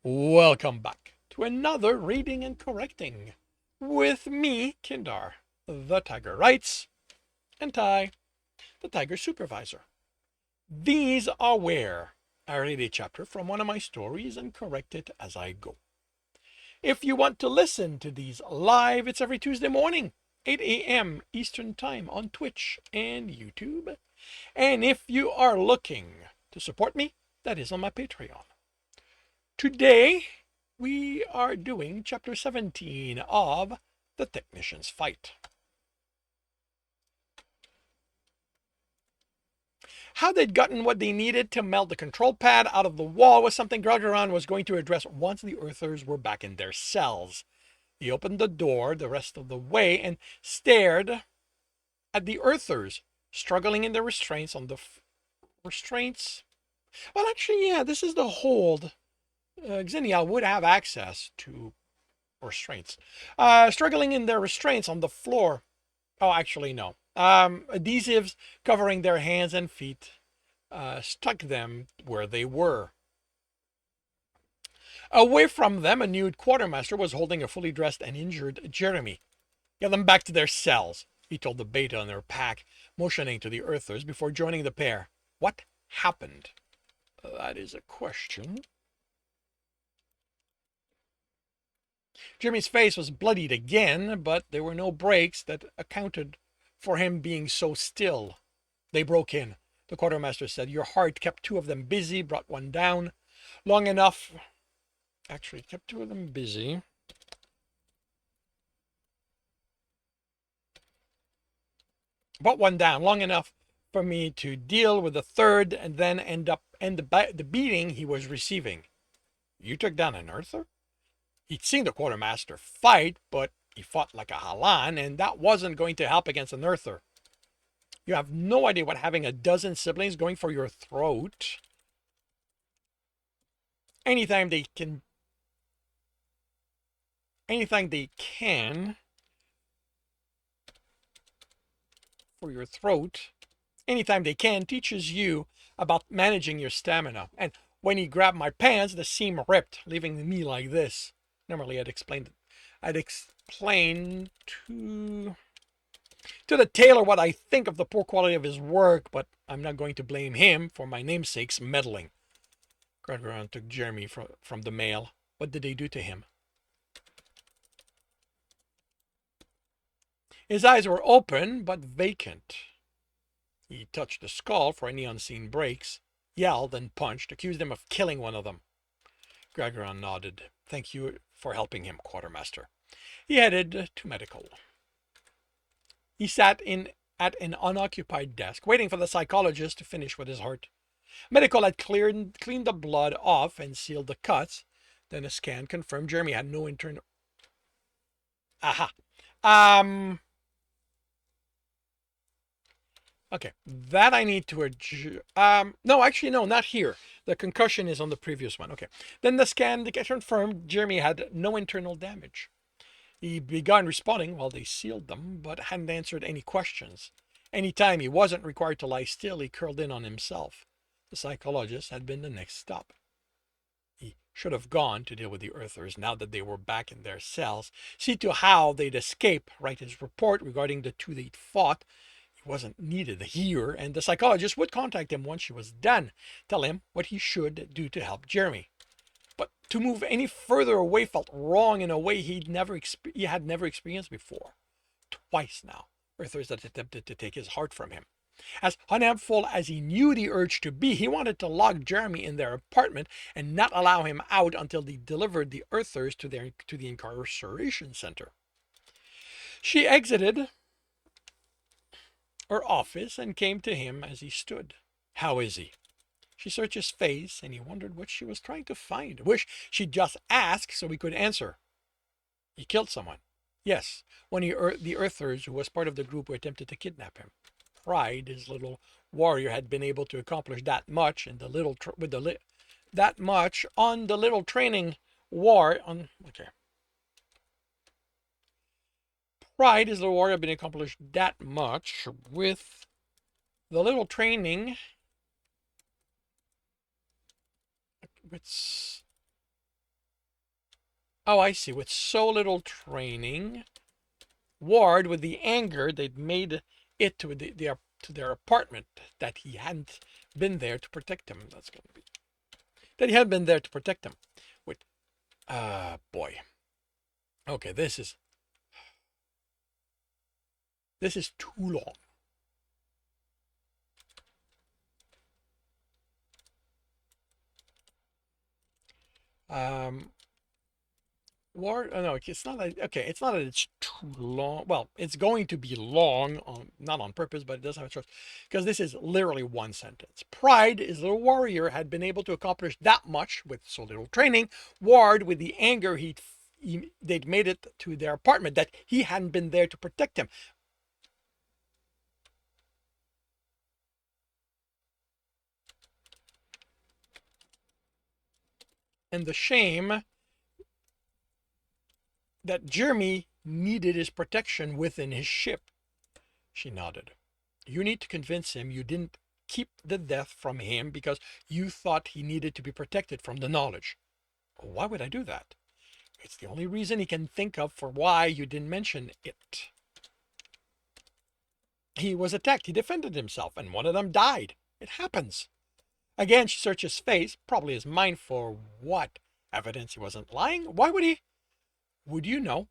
Welcome back to another reading and correcting with me, Kindar, the Tiger Writes, and Ty, the Tiger Supervisor. These are where I read a chapter from one of my stories and correct it as I go. If you want to listen to these live, it's every Tuesday morning, 8 a.m. Eastern Time on Twitch and YouTube. And if you are looking to support me, that is on my Patreon. Today, we are doing chapter 17 of The Technician's Fight. How they'd gotten what they needed to melt the control pad out of the wall was something Gralgiran was going to address once the Earthers were back in their cells. He opened the door the rest of the way and stared at the Earthers, struggling in their restraints on the restraints. Well, actually, yeah, this is the hold. Xenia would have access to restraints. Struggling in their restraints on the floor. Oh, actually, no. Adhesives covering their hands and feet stuck them where they were. Away from them, a nude quartermaster was holding a fully dressed and injured Jeremy. Get them back to their cells, he told the beta on their pack, motioning to the Earthers before joining the pair. What happened? That is a question. Jeremy's face was bloodied again, but there were no breaks that accounted for him being so still. They broke in. The quartermaster said, Your heart kept two of them busy, brought one down. Long enough. Actually, kept two of them busy. Brought one down long enough for me to deal with the third and then end the beating he was receiving. You took down an Earther? He'd seen the quartermaster fight, but he fought like a Halan, and that wasn't going to help against an Earther. You have no idea what having a dozen siblings going for your throat. Anytime they can for your throat, anytime they can, teaches you about managing your stamina. And when he grabbed my pants, the seam ripped, leaving me like this. Normally I'd explain to the tailor what I think of the poor quality of his work, but I'm not going to blame him for my namesake's meddling. Gralgiran took Jeremy from the mail. What did they do to him? His eyes were open, but vacant. He touched the skull for any unseen breaks, yelled and punched, accused him of killing one of them. Gralgiran nodded. Thank you for helping him, quartermaster. He headed to medical. He sat at an unoccupied desk, waiting for the psychologist to finish with his heart. Medical had cleaned the blood off and sealed the cuts. Then a scan confirmed Jeremy had no internal... Aha. Okay, that I need to adjust. No, actually, no, not here. The concussion is on the previous one. Okay. Then the scan confirmed Jeremy had no internal damage. He began responding while they sealed them, but hadn't answered any questions. Any time he wasn't required to lie still, he curled in on himself. The psychologist had been the next stop. He should have gone to deal with the Earthers now that they were back in their cells, see to how they'd escape, write his report regarding the two they'd fought. He wasn't needed here, and the psychologist would contact him once she was done, tell him what he should do to help Jeremy. But to move any further away felt wrong in a way he had never experienced before. Twice now, Earthers had attempted to take his heart from him. As unhelpful as he knew the urge to be, he wanted to lock Jeremy in their apartment and not allow him out until they delivered the Earthers to the incarceration center. She exited her office and came to him as he stood. How is he? She searched his face, and he wondered what she was trying to find. Wish she'd just ask so he could answer. He killed someone. Yes, one of the Earthers who was part of the group who attempted to kidnap him. Pride, his little warrior, had been able to accomplish that much in the little that much on the little training war on. Okay. Pride, his little warrior, had been accomplished that much with the little training. It's Oh, I see. With so little training, Ward, with the anger they'd made it to their apartment, that he hadn't been there to protect him. That's going to be that he had been there to protect him. Wait, boy. Okay, this is too long. Um, War? Oh, no, it's not. Okay, it's not that it's too long. Well, it's going to be long, not on purpose, but it does have a choice, because this is literally one sentence. Pride is the warrior had been able to accomplish that much with so little training. Ward, with the anger they'd made it to their apartment, that he hadn't been there to protect him. And the shame that Jeremy needed his protection within his ship. She nodded. You need to convince him you didn't keep the death from him because you thought he needed to be protected from the knowledge. Why would I do that? It's the only reason he can think of for why you didn't mention it. He was attacked. He defended himself, and one of them died. It happens. Again, she searched his face, probably his mind, for what? Evidence he wasn't lying? Why would he? Would you know?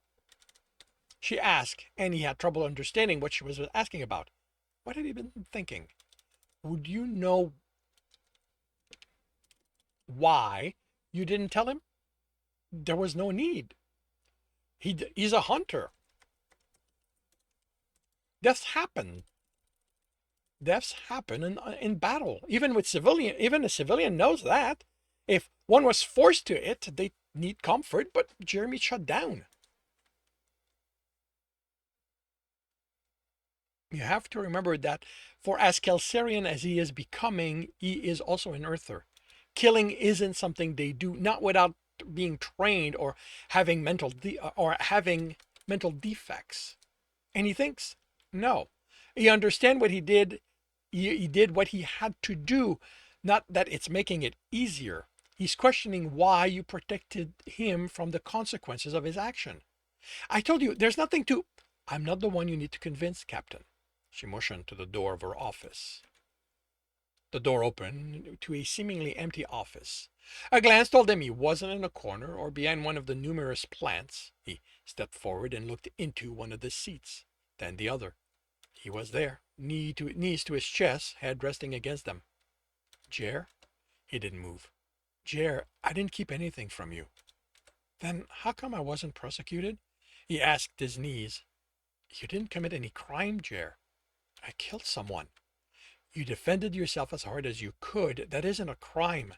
She asked, and he had trouble understanding what she was asking about. What had he been thinking? Would you know why you didn't tell him? There was no need. He's a hunter. Deaths happen. Deaths happen in battle. Even a civilian knows that. If one was forced to it, they need comfort, but Jeremy shut down. You have to remember that for as Kelsirian as he is becoming, he is also an Earther. Killing isn't something they do, not without being trained or having mental defects. And he thinks, no. He understands what he did. He did what he had to do, not that it's making it easier. He's questioning why you protected him from the consequences of his action. I told you, there's nothing to. I'm not the one you need to convince, Captain. She motioned to the door of her office. The door opened to a seemingly empty office. A glance told him he wasn't in a corner or behind one of the numerous plants. He stepped forward and looked into one of the seats, then the other. He was there, knees to his chest, head resting against them. Jer? He didn't move. Jer, I didn't keep anything from you. Then how come I wasn't prosecuted? He asked his knees. You didn't commit any crime, Jer. I killed someone. You defended yourself as hard as you could. That isn't a crime.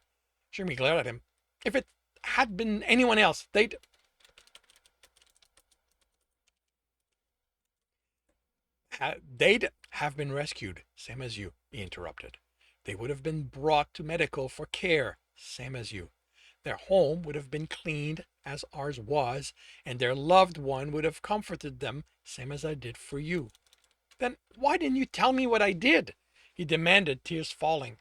Jeremy glared at him. If it had been anyone else, they'd have been rescued, same as you, he interrupted. They would have been brought to medical for care, same as you. Their home would have been cleaned, as ours was, and their loved one would have comforted them, same as I did for you. Then why didn't you tell me what I did? He demanded, tears falling.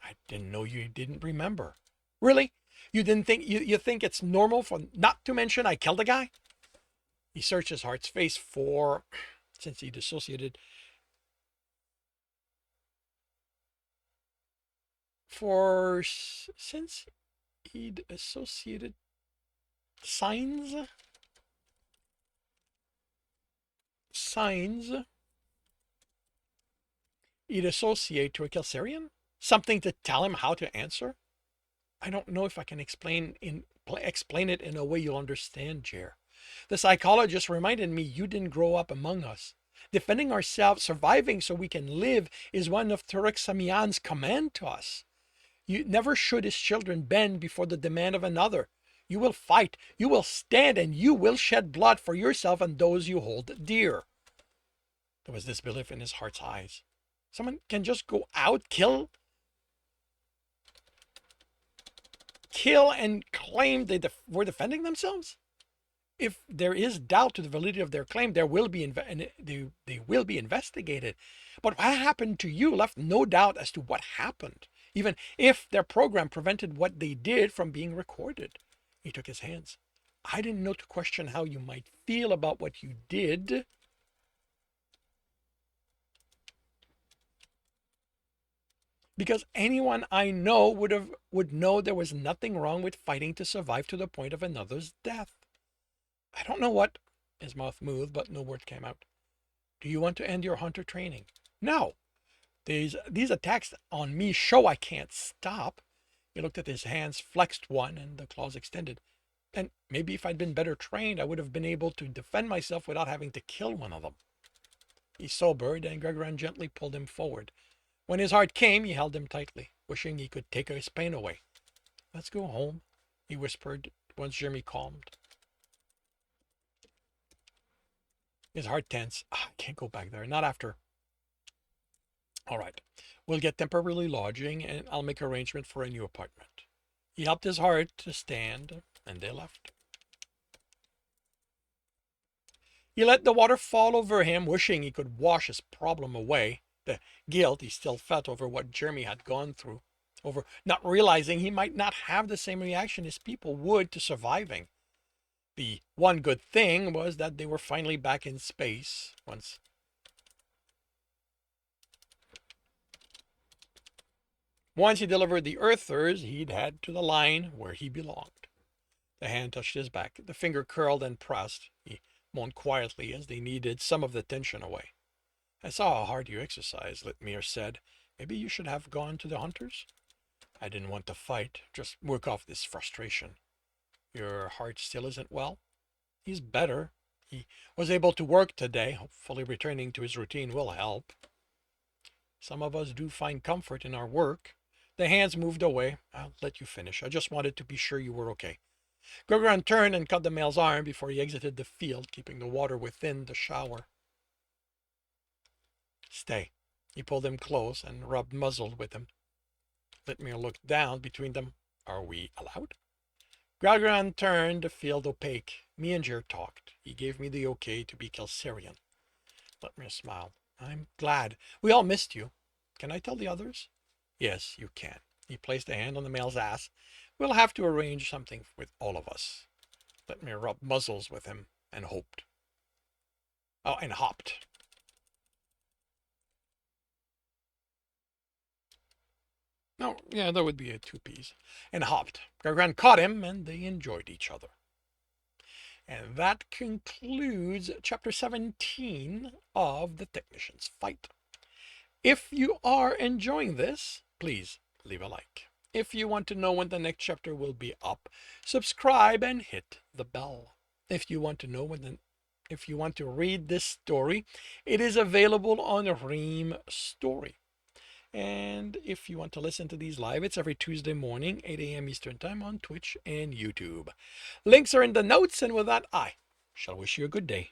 I didn't know you didn't remember. Really? You didn't think you think it's normal for not to mention I killed a guy? He searched his heart's face for since he dissociated for since he'd associated signs he'd associate to a Kelsirian? Something to tell him how to answer? I don't know if I can explain it in a way you'll understand, Jer. The psychologist reminded me you didn't grow up among us. Defending ourselves, surviving so we can live, is one of Turek Samian's command to us. You never should his children bend before the demand of another. You will fight, you will stand, and you will shed blood for yourself and those you hold dear. There was disbelief in his heart's eyes. Someone can just go out, kill and claim they were defending themselves? If there is doubt to the validity of their claim, they will be investigated. But what happened to you left no doubt as to what happened, even if their program prevented what they did from being recorded. He took his hands. I didn't know to question how you might feel about what you did. Because anyone I know would know there was nothing wrong with fighting to survive to the point of another's death. I don't know what. His mouth moved, but no word came out. Do you want to end your hunter training? No. These attacks on me show I can't stop. He looked at his hands, flexed one, and the claws extended. And maybe if I'd been better trained, I would have been able to defend myself without having to kill one of them. He sobered, and Gralgiran gently pulled him forward. When his heart came, he held him tightly, wishing he could take his pain away. Let's go home, he whispered once Jeremy calmed. His heart tense. I can't go back there. Not after. All right. We'll get temporarily lodging, and I'll make arrangement for a new apartment. He helped his heart to stand, and they left. He let the water fall over him, wishing he could wash his problem away, the guilt he still felt over what Jeremy had gone through, over not realizing he might not have the same reaction his people would to surviving. The one good thing was that they were finally back in space Once he delivered the Earthers, he'd head to the line where he belonged. The hand touched his back. The finger curled and pressed. He moaned quietly as they kneaded some of the tension away. I saw how hard you exercised, Litmir said. Maybe you should have gone to the hunters? I didn't want to fight, just work off this frustration. Your heart still isn't well? He's better. He was able to work today. Hopefully returning to his routine will help. Some of us do find comfort in our work. The hands moved away. I'll let you finish. I just wanted to be sure you were okay. Gralgiran turned and cut the male's arm before he exited the field, keeping the water within the shower. Stay. He pulled him close and rubbed muzzle with him. Litmir looked down between them. Are we allowed? Gralgiran turned, the field opaque. Me and Jer talked. He gave me the okay to be Kelsirian. Litmir smiled. I'm glad. We all missed you. Can I tell the others? Yes, you can. He placed a hand on the male's ass. We'll have to arrange something with all of us. Litmir rubbed muzzles with him and hoped. Oh, and hopped. No, yeah, that would be a two-piece. And hopped. Gralgiran caught him, and they enjoyed each other. And that concludes chapter 17 of The Technician's Fight. If you are enjoying this, please leave a like. If you want to know when the next chapter will be up, subscribe and hit the bell. If you want to know if you want to read this story, it is available on Ream Story. And if you want to listen to these live, it's every Tuesday morning, 8 a.m. Eastern Time on Twitch and YouTube. Links are in the notes, and with that, I shall wish you a good day.